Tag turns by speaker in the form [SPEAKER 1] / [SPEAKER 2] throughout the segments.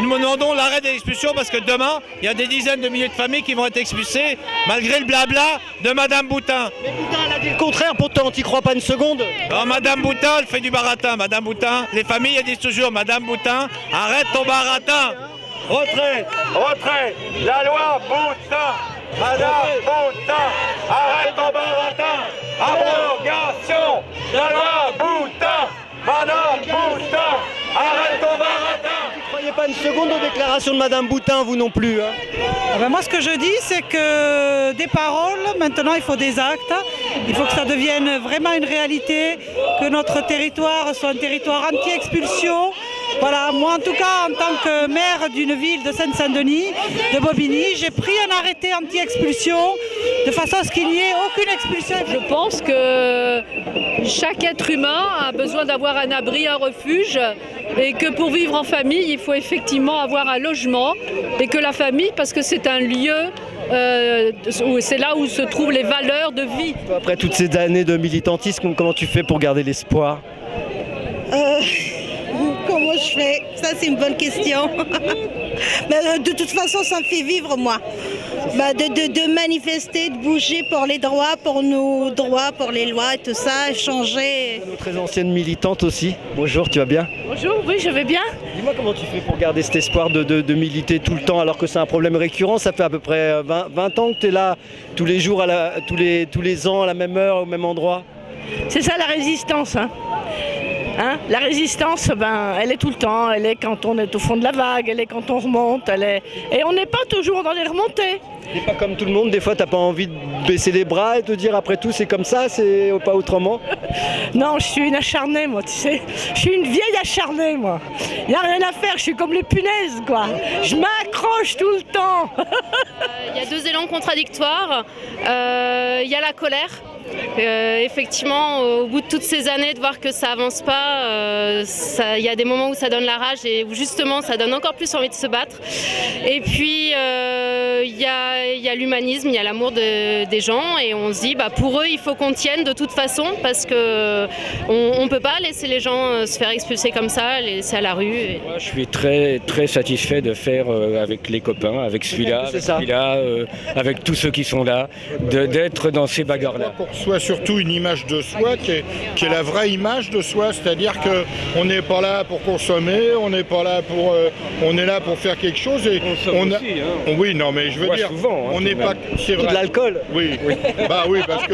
[SPEAKER 1] nous demandons l'arrêt des expulsions parce que demain, il y a des dizaines de milliers de familles qui vont être expulsées malgré le blabla de Madame Boutin.
[SPEAKER 2] Mais Boutin, elle a dit le contraire, pourtant, t'y crois pas une seconde?
[SPEAKER 1] Non, Madame Boutin, elle fait du baratin. Madame Boutin, les familles, elles disent toujours, Madame Boutin, arrête ton baratin. Retrait, retrait, la loi Boutin, Madame Boutin, arrête ton baratin. Abrogation, la loi Boutin, Madame Boutin, arrête ton baratin.
[SPEAKER 2] Vous croyez pas une seconde aux déclarations de Madame Boutin, vous non plus, hein?
[SPEAKER 3] Ah ben moi, ce que je dis, c'est que des paroles, maintenant, il faut des actes. Il faut que ça devienne vraiment une réalité, que notre territoire soit un territoire anti-expulsion. Voilà, moi en tout cas, en tant que maire d'une ville de Seine-Saint-Denis, de Bobigny, j'ai pris un arrêté anti-expulsion de façon à ce qu'il n'y ait aucune expulsion.
[SPEAKER 4] Je pense que chaque être humain a besoin d'avoir un abri, un refuge, et que pour vivre en famille, il faut effectivement avoir un logement, et que la famille, parce que c'est un lieu, c'est là où se trouvent les valeurs de vie.
[SPEAKER 2] Après toutes ces années de militantisme, comment tu fais pour garder l'espoir?
[SPEAKER 5] Comment je fais? Ça, c'est une bonne question. Mais, de toute façon, ça me fait vivre, moi. De manifester, de bouger pour les droits, pour nos droits, pour les lois et tout ça, changer.
[SPEAKER 2] Une très ancienne militante aussi. Bonjour, tu vas bien?
[SPEAKER 4] Bonjour, oui, je vais bien.
[SPEAKER 2] Dis-moi comment tu fais pour garder cet espoir de militer tout le temps alors que c'est un problème récurrent. Ça fait à peu près 20 ans que tu es là tous les jours, tous les ans, à la même heure, au même endroit.
[SPEAKER 6] C'est ça la résistance, hein. La résistance, elle est tout le temps, elle est quand on est au fond de la vague, elle est quand on remonte, et on n'est pas toujours dans les remontées.
[SPEAKER 2] T'es pas comme tout le monde, des fois t'as pas envie de baisser les bras et te dire après tout c'est comme ça, c'est pas autrement?
[SPEAKER 6] Non, je suis une acharnée moi, tu sais, je suis une vieille acharnée moi. Il n'y a rien à faire, je suis comme les punaises quoi, je m'accroche tout le temps.
[SPEAKER 4] Il y a deux élans contradictoires, il y a la colère. Effectivement, au bout de toutes ces années, de voir que ça avance pas, il y a des moments où ça donne la rage et où justement ça donne encore plus envie de se battre. Et puis il y a l'humanisme, il y a l'amour des gens et on se dit pour eux il faut qu'on tienne de toute façon parce que on peut pas laisser les gens se faire expulser comme ça, les laisser à la rue.
[SPEAKER 7] Moi, je suis très satisfait de faire avec les copains, avec celui-là, avec tous ceux qui sont là, d'être dans ces bagarres-là.
[SPEAKER 8] Soit surtout une image de soi qui est la vraie image de soi, c'est-à-dire qu'on n'est pas là pour consommer, on n'est pas là pour, on est là pour faire quelque chose et on a, aussi, hein. Oui, non, mais je veux dire, souvent, hein, on n'est pas, c'est vrai.
[SPEAKER 2] De l'alcool.
[SPEAKER 8] Oui, bah oui, parce que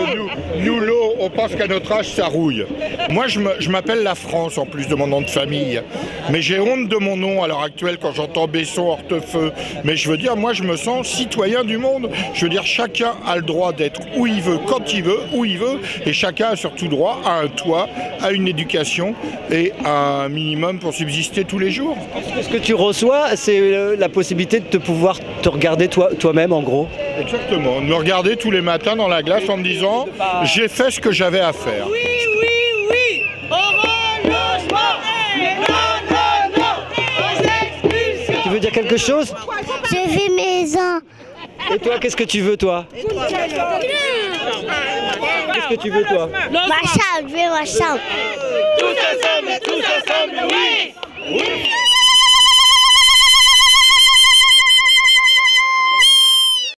[SPEAKER 8] nous l'eau, on pense qu'à notre âge ça rouille. Moi, je m'appelle la France en plus de mon nom de famille, mais j'ai honte de mon nom à l'heure actuelle quand j'entends Besson, Hortefeux. Mais je veux dire, moi, je me sens citoyen du monde. Je veux dire, chacun a le droit d'être où il veut, quand il veut, où il veut, et chacun a surtout droit à un toit, à une éducation et à un minimum pour subsister tous les jours.
[SPEAKER 2] Ce que tu reçois, c'est la possibilité de pouvoir te regarder toi-même en gros.
[SPEAKER 8] Exactement, de me regarder tous les matins dans la glace en me disant j'ai fait ce que j'avais à faire.
[SPEAKER 5] Oui, oui, oui, au relogement.
[SPEAKER 2] Tu veux dire quelque chose?
[SPEAKER 9] Je veux maison.
[SPEAKER 2] Et toi, qu'est-ce que tu veux, toi? Qu'est-ce que tu veux, toi?
[SPEAKER 9] Ma chambre, je veux ma chambre.
[SPEAKER 1] Tous ensemble, oui! Oui!